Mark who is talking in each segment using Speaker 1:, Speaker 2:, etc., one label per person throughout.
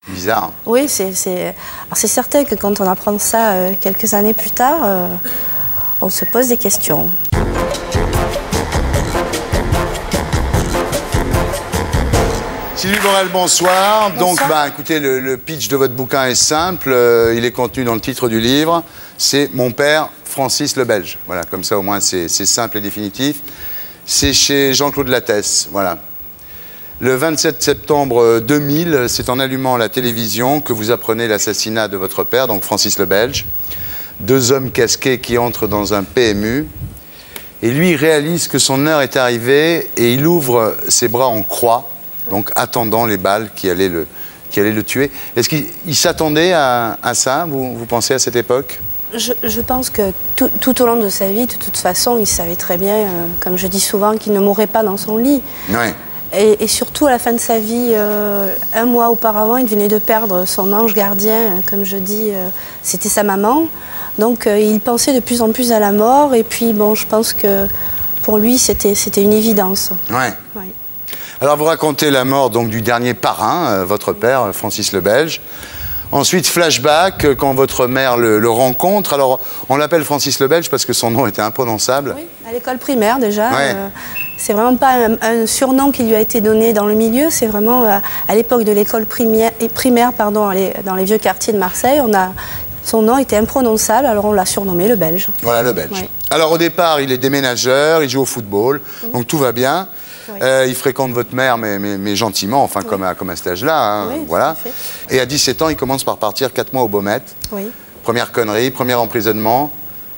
Speaker 1: Bizarre.
Speaker 2: Oui, c'est certain que quand on apprend ça quelques années plus tard, on se pose des questions.
Speaker 1: Sylvie Borel, bonsoir.
Speaker 2: Bonsoir.
Speaker 1: Donc, écoutez, le pitch de votre bouquin est simple. Il est contenu dans le titre du livre. C'est Mon père, Francis le Belge. Voilà, comme ça au moins c'est simple et définitif. C'est chez Jean-Claude Lattès. Voilà. Le 27 septembre 2000, c'est en allumant la télévision que vous apprenez l'assassinat de votre père, donc Francis le Belge. 2 hommes casqués qui entrent dans un PMU. Et lui réalise que son heure est arrivée et il ouvre ses bras en croix, donc attendant les balles qui allaient le tuer. Est-ce qu'il s'attendait à ça, vous pensez, à cette époque ?
Speaker 2: Je pense que tout au long de sa vie, de toute façon, il savait très bien, comme je dis souvent, qu'il ne mourrait pas dans son lit.
Speaker 1: Ouais.
Speaker 2: Et surtout, à la fin de sa vie, 1 mois auparavant, il venait de perdre son ange gardien, comme je dis, c'était sa maman. Donc, il pensait de plus en plus à la mort. Et puis, bon, je pense que pour lui, c'était une évidence.
Speaker 1: Ouais.
Speaker 2: Ouais.
Speaker 1: Alors, vous racontez la mort donc, du dernier parrain, votre père, Francis le Belge. Ensuite, flashback, quand votre mère le rencontre. Alors, on l'appelle Francis le Belge parce que son nom était imprononçable.
Speaker 2: Oui, à l'école primaire déjà.
Speaker 1: Ouais.
Speaker 2: C'est vraiment pas un surnom qui lui a été donné dans le milieu, c'est vraiment à l'époque de l'école primaire dans les vieux quartiers de Marseille, son nom était imprononçable, alors on l'a surnommé le Belge.
Speaker 1: Voilà, le Belge.
Speaker 2: Ouais.
Speaker 1: Alors, au départ, il est déménageur, il joue au football, donc tout va bien.
Speaker 2: Oui.
Speaker 1: Il fréquente votre mère, mais gentiment, enfin, comme à cet âge-là. Hein,
Speaker 2: Oui,
Speaker 1: voilà.
Speaker 2: tout à fait.
Speaker 1: Et à 17 ans, il commence par partir 4 mois au Baumette.
Speaker 2: Oui.
Speaker 1: Première connerie, premier emprisonnement.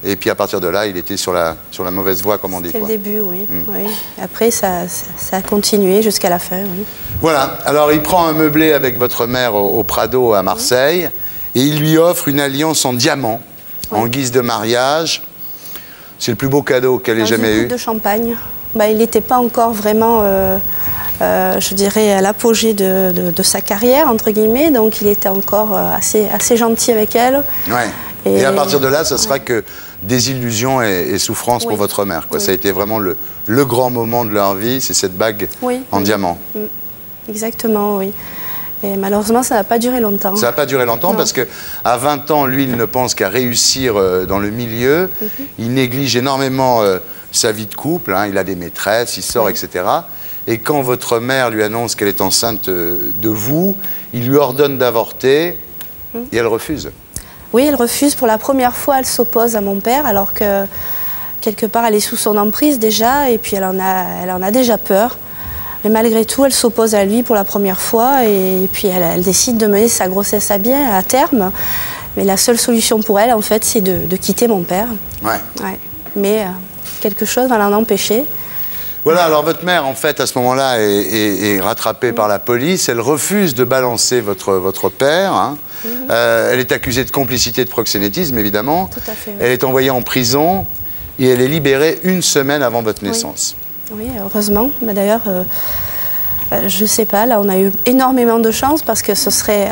Speaker 1: Et puis à partir de là, il était sur la mauvaise voie, comme on dit.
Speaker 2: C'est le
Speaker 1: Quoi.
Speaker 2: début, oui. Oui. Après, ça a continué jusqu'à la fin, oui.
Speaker 1: Voilà. Alors, il prend un meublé avec votre mère au Prado à Marseille. Et il lui offre une alliance en diamant, en guise de mariage. C'est le plus beau cadeau qu'elle ait jamais eu.
Speaker 2: Une coupe de champagne. Il n'était pas encore vraiment, je dirais, à l'apogée de sa carrière, entre guillemets. Donc, il était encore assez gentil avec elle.
Speaker 1: Ouais. Et à partir de là, ça sera que désillusion et souffrance pour votre mère. Quoi.
Speaker 2: Oui.
Speaker 1: Ça a été vraiment le grand moment de leur vie, c'est cette bague en diamant.
Speaker 2: Exactement, oui. Et malheureusement, ça n'a pas duré longtemps.
Speaker 1: Ça n'a pas duré longtemps parce qu'à 20 ans, lui, il ne pense qu'à réussir dans le milieu. Il néglige énormément sa vie de couple. Hein. Il a des maîtresses, il sort, etc. Et quand votre mère lui annonce qu'elle est enceinte de vous, il lui ordonne d'avorter et elle refuse.
Speaker 2: Oui, elle refuse. Pour la première fois, elle s'oppose à mon père, alors que quelque part, elle est sous son emprise déjà, et puis elle en a déjà peur. Mais malgré tout, elle s'oppose à lui pour la première fois, et puis elle décide de mener sa grossesse à bien, à terme. Mais la seule solution pour elle, en fait, c'est de quitter mon père.
Speaker 1: Ouais.
Speaker 2: Ouais. Mais quelque chose va l'en empêcher.
Speaker 1: Voilà, alors votre mère, en fait, à ce moment-là, est rattrapée par la police. Elle refuse de balancer votre père. Hein. Elle est accusée de complicité de proxénétisme, évidemment.
Speaker 2: Tout à fait, oui.
Speaker 1: Elle est envoyée en prison et elle est libérée 1 semaine avant votre naissance.
Speaker 2: Oui, heureusement. Mais d'ailleurs, je ne sais pas, là, on a eu énormément de chance parce que ce serait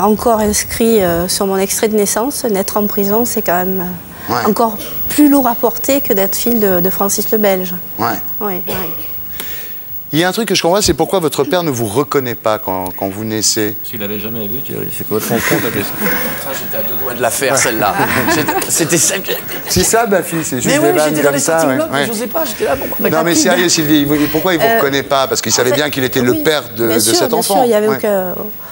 Speaker 2: encore inscrit sur mon extrait de naissance. Naître en prison, c'est quand même encore plus lourd à porter que d'être fille de Francis le Belge.
Speaker 1: Ouais.
Speaker 2: Oui, oui.
Speaker 1: Il y a un truc que je comprends, c'est pourquoi votre père ne vous reconnaît pas quand vous naissez.
Speaker 3: S'il l'avait jamais vu, Thierry, c'est quoi ton compte à question?
Speaker 4: J'étais à 2 doigts de la faire, celle-là. C'était celle que...
Speaker 1: C'est ça, ma fille, c'est juste
Speaker 4: Mais
Speaker 1: des
Speaker 4: oui,
Speaker 1: vannes
Speaker 4: j'étais dans
Speaker 1: comme
Speaker 4: les
Speaker 1: ça.
Speaker 4: starting blocks,
Speaker 1: ouais.
Speaker 4: mais j'osais pas, j'étais là, bon, avec
Speaker 1: Non,
Speaker 4: la
Speaker 1: mais
Speaker 4: pub.
Speaker 1: sérieux, Sylvie, pourquoi il ne vous reconnaît pas? Parce qu'il savait bien qu'il était le père de cet enfant.
Speaker 2: Bien sûr, il n'y avait
Speaker 1: Ouais.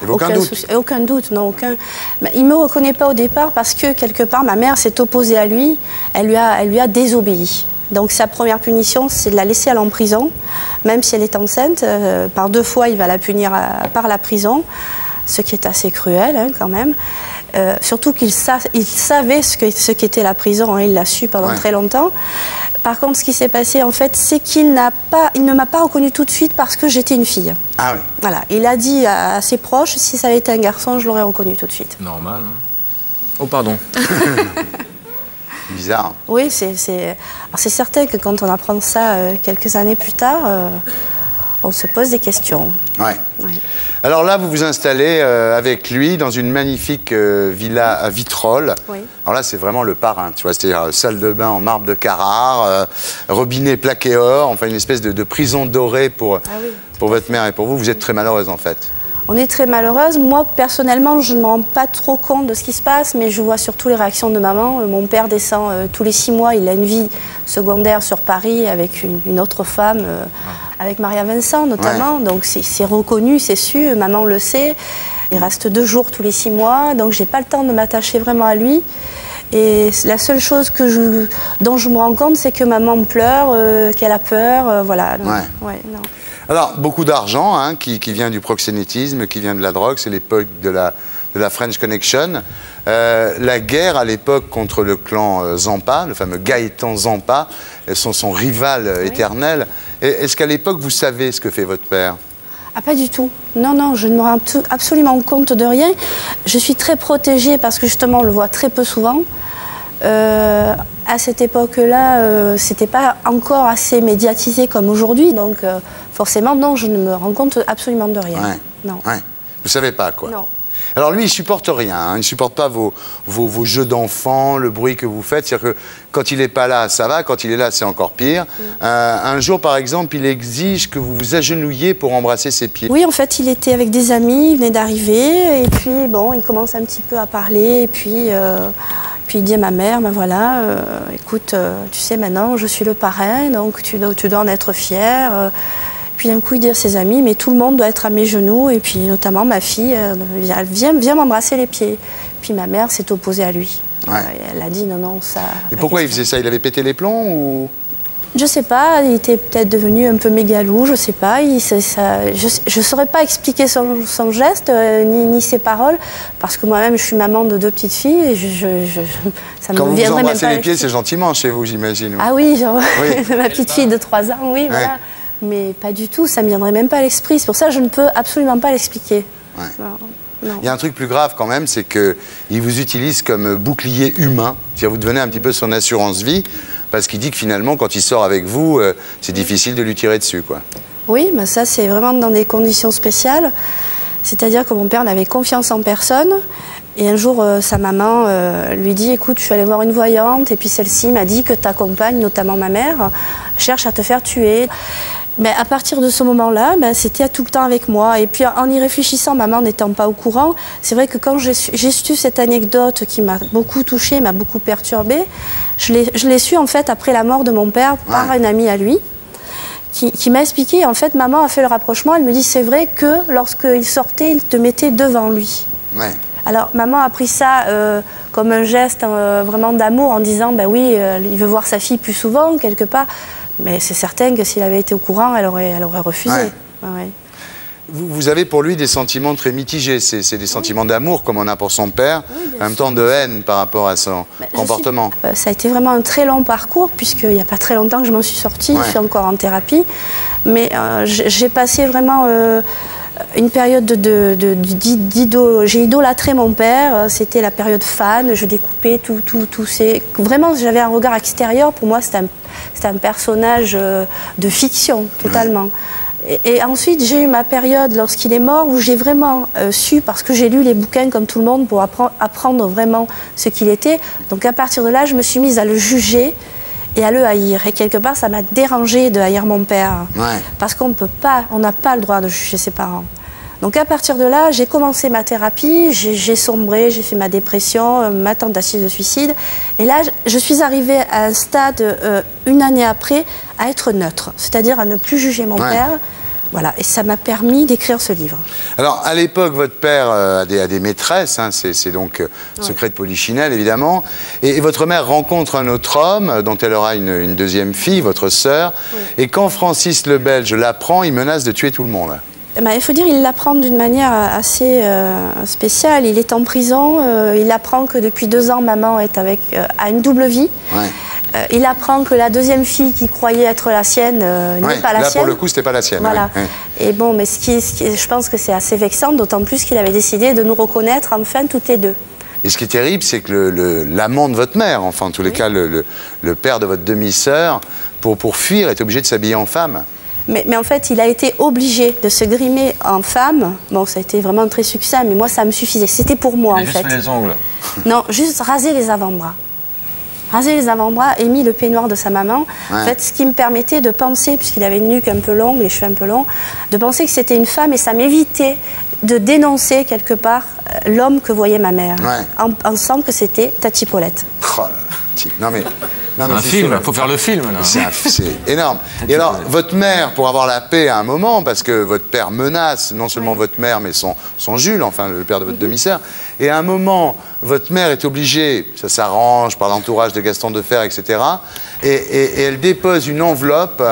Speaker 2: aucun
Speaker 1: doute.
Speaker 2: souci, aucun doute, non, aucun. Mais il ne me reconnaît pas au départ parce que, quelque part, ma mère s'est opposée à lui, elle lui a désobéi. Donc sa première punition, c'est de la laisser aller en prison, même si elle est enceinte. Par 2 fois, il va la punir par la prison, ce qui est assez cruel hein, quand même. Surtout qu'il savait ce qu'était la prison, hein, il l'a su pendant très longtemps. Par contre, ce qui s'est passé, en fait, c'est qu'il ne m'a pas reconnue tout de suite parce que j'étais une fille.
Speaker 1: Ah oui.
Speaker 2: Voilà, il a dit à ses proches, si ça avait été un garçon, je l'aurais reconnu tout de suite.
Speaker 3: Normal, hein. Oh, pardon.
Speaker 1: Bizarre.
Speaker 2: Oui, c'est certain que quand on apprend ça quelques années plus tard, on se pose des questions.
Speaker 1: Ouais.
Speaker 2: Ouais.
Speaker 1: Alors là, vous vous installez avec lui dans une magnifique villa à Vitrolles.
Speaker 2: Oui.
Speaker 1: Alors là, c'est vraiment le parrain, tu vois, c'est-à-dire salle de bain en marbre de Carrare, robinet plaqué or, enfin une espèce de prison dorée pour votre mère et pour vous. Vous êtes très malheureuse en fait.
Speaker 2: On est très malheureuse. Moi, personnellement, je ne me rends pas trop compte de ce qui se passe, mais je vois surtout les réactions de maman. Mon père descend tous les 6 mois. Il a une vie secondaire sur Paris avec une autre femme, avec Maria Vincent notamment. Ouais. Donc c'est reconnu, c'est su. Maman le sait. Il reste 2 jours tous les 6 mois. Donc j'ai pas le temps de m'attacher vraiment à lui. Et la seule chose dont je me rends compte, c'est que maman pleure, qu'elle a peur. Voilà. Donc, ouais, non.
Speaker 1: Alors, beaucoup d'argent hein, qui vient du proxénétisme, qui vient de la drogue, c'est l'époque de la French Connection. La guerre à l'époque contre le clan Zampa, le fameux Gaëtan Zampa, son rival éternel. Est-ce qu'à l'époque, vous savez ce que fait votre père?
Speaker 2: Ah, pas du tout. Non, non, je ne me rends absolument compte de rien. Je suis très protégée parce que justement, on le voit très peu souvent. À cette époque-là, c'était pas encore assez médiatisé comme aujourd'hui, donc forcément, non, je ne me rends compte absolument de rien.
Speaker 1: Ouais.
Speaker 2: Non.
Speaker 1: Ouais. Vous savez pas, quoi.
Speaker 2: Non.
Speaker 1: Alors lui, il supporte rien, hein. Il supporte pas vos jeux d'enfants, le bruit que vous faites. C'est-à-dire que quand il n'est pas là, ça va. Quand il est là, c'est encore pire. Un jour, par exemple, il exige que vous vous agenouilliez pour embrasser ses pieds.
Speaker 2: Oui, en fait, il était avec des amis, il venait d'arriver, et puis bon, il commence un petit peu à parler, et puis il dit à ma mère, ben voilà, écoute, tu sais maintenant, je suis le parrain, donc tu dois en être fière. Puis d'un coup, il dit à ses amis, mais tout le monde doit être à mes genoux, et puis notamment ma fille, viens m'embrasser les pieds. Puis ma mère s'est opposée à lui.
Speaker 1: Ouais.
Speaker 2: Elle a dit non, non, ça...
Speaker 1: Et pourquoi il faisait ça? Il avait pété les plombs ou...
Speaker 2: Je sais pas, il était peut-être devenu un peu mégalou, je sais pas. Je saurais pas expliquer son geste, ni ses paroles, parce que moi-même, je suis maman de 2 petites filles, et ça me
Speaker 1: Quand vous vous
Speaker 2: embrassez
Speaker 1: les pieds, c'est gentiment chez vous, j'imagine.
Speaker 2: Ah oui, genre,
Speaker 1: oui.
Speaker 2: ma petite fille de 3 ans, oui, voilà. Mais pas du tout, ça ne me viendrait même pas à l'esprit. C'est pour ça que je ne peux absolument pas l'expliquer.
Speaker 1: Ouais.
Speaker 2: Non.
Speaker 1: Il y a un truc plus grave quand même, c'est qu'il vous utilise comme bouclier humain. C'est-à-dire vous devenez un petit peu son assurance-vie, parce qu'il dit que finalement, quand il sort avec vous, c'est difficile de lui tirer dessus, quoi.
Speaker 2: Oui, mais ça, c'est vraiment dans des conditions spéciales. C'est-à-dire que mon père n'avait confiance en personne. Et un jour, sa maman lui dit, écoute, je suis allée voir une voyante, et puis celle-ci m'a dit que ta compagne, notamment ma mère, cherche à te faire tuer. Mais à partir de ce moment-là, c'était tout le temps avec moi. Et puis en y réfléchissant, maman n'étant pas au courant, c'est vrai que quand j'ai su cette anecdote qui m'a beaucoup touchée, m'a beaucoup perturbée, je l'ai su en fait après la mort de mon père par un ami à lui, qui m'a expliqué, en fait, maman a fait le rapprochement, elle me dit, c'est vrai que lorsqu'il sortait, il te mettait devant lui.
Speaker 1: Ouais.
Speaker 2: Alors maman a pris ça comme un geste vraiment d'amour en disant, ben oui, il veut voir sa fille plus souvent, quelque part. Mais c'est certain que s'il avait été au courant, elle aurait refusé. Ouais. Ouais.
Speaker 1: Vous avez pour lui des sentiments très mitigés. C'est des sentiments d'amour, comme on a pour son père, en même temps de haine par rapport à son comportement.
Speaker 2: Ça a été vraiment un très long parcours, puisqu'il n'y a pas très longtemps que je m'en suis sortie, je suis encore en thérapie. Mais j'ai passé vraiment une période j'ai idolâtré mon père. C'était la période fan, je découpais tout. Vraiment, j'avais un regard extérieur. Pour moi, c'était un personnage de fiction, totalement. Et ensuite, j'ai eu ma période lorsqu'il est mort où j'ai vraiment su, parce que j'ai lu les bouquins comme tout le monde pour apprendre vraiment ce qu'il était. Donc à partir de là, je me suis mise à le juger et à le haïr. Et quelque part, ça m'a dérangée de haïr mon père. Ouais. Parce qu'on n'a pas le droit de juger ses parents. Donc à partir de là, j'ai commencé ma thérapie, j'ai sombré, j'ai fait ma dépression, ma tentative de suicide. Et là, je suis arrivée à un stade, une année après, à être neutre. C'est-à-dire à ne plus juger mon père. Voilà, et ça m'a permis d'écrire ce livre. Alors,
Speaker 1: à l'époque, votre père a des maîtresses, hein, c'est donc Secret de Polichinelle, évidemment. Et votre mère rencontre un autre homme, dont elle aura une deuxième fille, votre sœur. Et quand Francis le Belge l'apprend, il menace de tuer tout le monde.
Speaker 2: Il faut dire qu'il l'apprend d'une manière assez spéciale. Il est en prison, il apprend que depuis 2 ans, maman est a une double vie. Ouais. Il apprend que la deuxième fille qui croyait être la sienne n'est pas la sienne. Là, pour
Speaker 1: le coup, c'était pas la sienne.
Speaker 2: Voilà. Ouais. Et bon, mais je pense que c'est assez vexant, d'autant plus qu'il avait décidé de nous reconnaître enfin toutes les deux.
Speaker 1: Et ce qui est terrible, c'est que l'amant de votre mère, enfin en tous les cas le père de votre demi-sœur, pour fuir, est obligé de s'habiller en femme.
Speaker 2: Mais en fait, il a été obligé de se grimer en femme. Bon, ça a été vraiment un très succès, mais moi, ça me suffisait. C'était pour moi, en fait.
Speaker 3: Juste les ongles.
Speaker 2: Non, juste raser les avant-bras. Raser les avant-bras et mis le peignoir de sa maman. Ouais. En fait, ce qui me permettait de penser, puisqu'il avait une nuque un peu longue, les cheveux un peu longs, de penser que c'était une femme, et ça m'évitait de dénoncer quelque part l'homme que voyait ma mère,
Speaker 1: Ouais.
Speaker 2: en pensant que c'était Tati Paulette.
Speaker 1: Oh là là. Non mais
Speaker 3: Un
Speaker 1: c'est
Speaker 3: film,
Speaker 1: sûr.
Speaker 3: il faut faire le film là.
Speaker 1: C'est énorme. Et alors, votre mère, pour avoir la paix à un moment, parce que votre père menace non seulement votre mère, mais son Jules, enfin le père de votre demi-sœur, et à un moment, votre mère est obligée, ça s'arrange par l'entourage de Gaston Defferre, etc., et elle dépose une enveloppe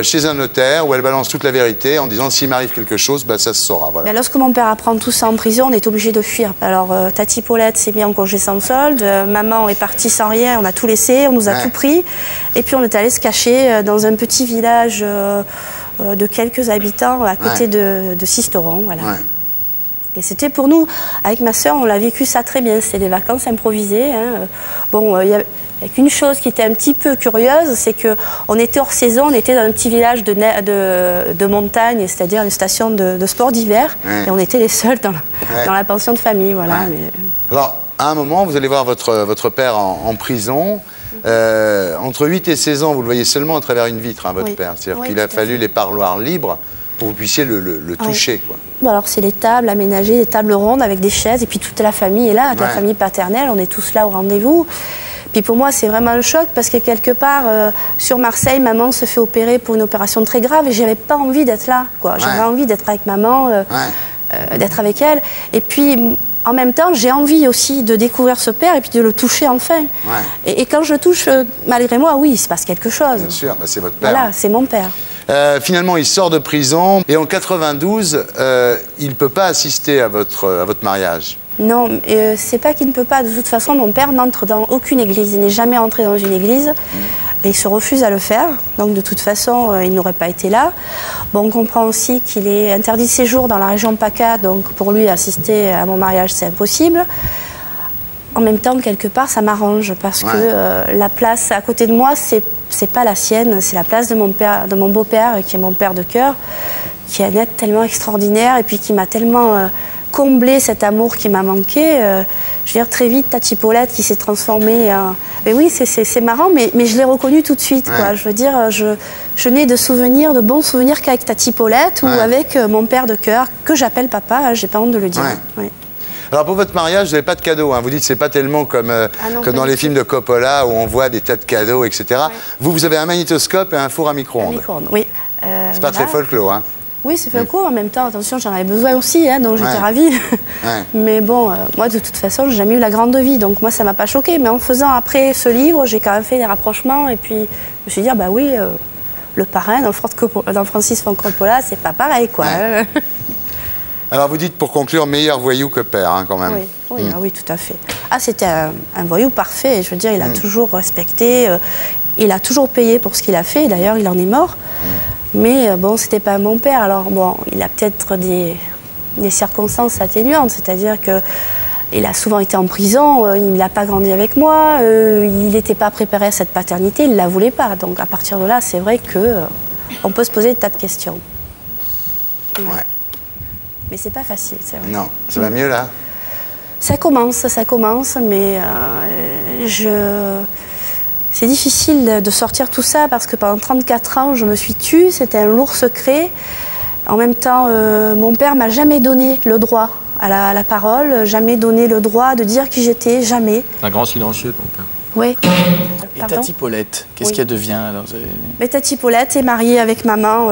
Speaker 1: chez un notaire où elle balance toute la vérité en disant s'il m'arrive quelque chose, bah, ça se saura. Voilà.
Speaker 2: Mais lorsque mon père apprend tout ça en prison, on est obligé de fuir. Alors, Tati Paulette s'est mise en congé sans solde, maman est partie sans rien, on a tout laissé, on nous a tout pris. Et puis, on est allé se cacher dans un petit village de quelques habitants à côté de Sisteron. Voilà.
Speaker 1: Ouais.
Speaker 2: Et c'était pour nous, avec ma sœur, on l'a vécu ça très bien. C'était des vacances improvisées. Hein. Bon, il y a qu'une chose qui était un petit peu curieuse, c'est qu'on était hors saison, on était dans un petit village de montagne, c'est-à-dire une station de sport d'hiver, et on était les seuls dans la pension de famille. Voilà. Mais...
Speaker 1: Alors, à un moment, vous allez voir votre père en prison. Entre 8 et 16 ans, vous le voyez seulement à travers une vitre, hein, votre père. C'est-à-dire qu'il a fallu les parloirs libres pour que vous puissiez le toucher. Quoi.
Speaker 2: Bon, alors, c'est les tables aménagées, des tables rondes avec des chaises, et puis toute la famille est là, la famille paternelle, on est tous là au rendez-vous. Puis pour moi, c'est vraiment un choc parce que quelque part, sur Marseille, maman se fait opérer pour une opération très grave et j'avais pas envie d'être là. J'avais envie d'être avec maman, d'être avec elle. Et puis, en même temps, j'ai envie aussi de découvrir ce père et puis de le toucher enfin. Et quand je le touche, malgré moi, oui, il se passe quelque chose.
Speaker 1: Bien sûr, bah, c'est votre père.
Speaker 2: Voilà, c'est mon père.
Speaker 1: Finalement, il sort de prison et en 92, il ne peut pas assister à votre mariage.
Speaker 2: Non, c'est pas qu'il ne peut pas. De toute façon, mon père n'entre dans aucune église. Il n'est jamais entré dans une église. Et il se refuse à le faire. Donc, de toute façon, il n'aurait pas été là. Bon, on comprend aussi qu'il est interdit de séjour dans la région PACA. Donc, pour lui, assister à mon mariage, c'est impossible. En même temps, quelque part, ça m'arrange. Parce que la place à côté de moi, c'est pas la sienne. C'est la place de mon père, de mon beau-père, qui est mon père de cœur, qui est un être tellement extraordinaire et puis qui m'a tellement... combler cet amour qui m'a manqué. Je veux dire, très vite, Tati Paulette qui s'est transformée en... Mais oui, c'est marrant, mais je l'ai reconnue tout de suite. Quoi. Je veux dire, je n'ai de bons souvenirs qu'avec Tati Paulette ou avec mon père de cœur, que j'appelle papa, j'ai pas honte de le dire.
Speaker 1: Alors pour votre mariage, vous n'avez pas de cadeaux. Hein. Vous dites que c'est pas tellement comme dans les films de Coppola où on voit des tas de cadeaux, etc. Vous avez un magnétoscope et un four à micro-ondes.
Speaker 2: Oui.
Speaker 1: C'est pas très folklore, hein.
Speaker 2: Oui, c'est fait court. En même temps, attention, j'en avais besoin aussi, hein, donc j'étais ravie. Mais bon, moi, de toute façon, j'ai jamais eu la grande vie, donc moi, ça m'a pas choquée. Mais en faisant après ce livre, j'ai quand même fait des rapprochements. Et puis, je me suis dit, bah oui, le parrain dans Francis Ford Coppola, c'est pas pareil, quoi.
Speaker 1: Alors, vous dites, pour conclure, meilleur voyou que père, hein, quand même.
Speaker 2: Oui, tout à fait. Ah, c'était un voyou parfait. Je veux dire, il a toujours respecté, il a toujours payé pour ce qu'il a fait. D'ailleurs, il en est mort. Mais bon, c'était pas mon père. Alors bon, il a peut-être des circonstances atténuantes, c'est-à-dire qu'il a souvent été en prison, il n'a pas grandi avec moi, il n'était pas préparé à cette paternité, il ne la voulait pas. Donc à partir de là, c'est vrai qu'on peut se poser des tas de questions. Mais c'est pas facile, c'est vrai.
Speaker 1: Non, ça va mieux là?
Speaker 2: Ça commence, mais c'est difficile de sortir tout ça parce que pendant 34 ans, je me suis tue, c'était un lourd secret. En même temps, mon père m'a jamais donné le droit à la parole, jamais donné le droit de dire qui j'étais, jamais.
Speaker 3: Un grand silencieux, ton père.
Speaker 2: Oui.
Speaker 4: Et Tati Paulette, qu'est-ce qu'elle devient alors?
Speaker 2: Mais Tati Paulette est mariée avec maman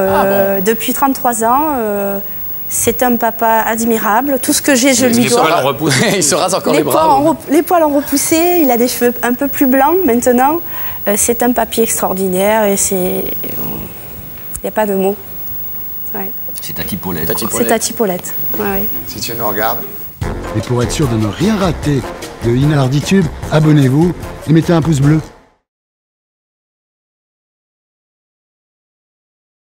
Speaker 2: depuis 33 ans. C'est un papa admirable. Tout ce que j'ai, je lui dois.
Speaker 4: Il se rase encore les bras.
Speaker 2: Les poils ont repoussé. Il a des cheveux un peu plus blancs maintenant. C'est un papy extraordinaire et c'est... Il n'y a pas de mots.
Speaker 3: C'est Tati Paulette.
Speaker 2: C'est Tati Paulette.
Speaker 1: Si tu nous regardes.
Speaker 5: Et pour être sûr de ne rien rater de Inalarditube, abonnez-vous et mettez un pouce bleu.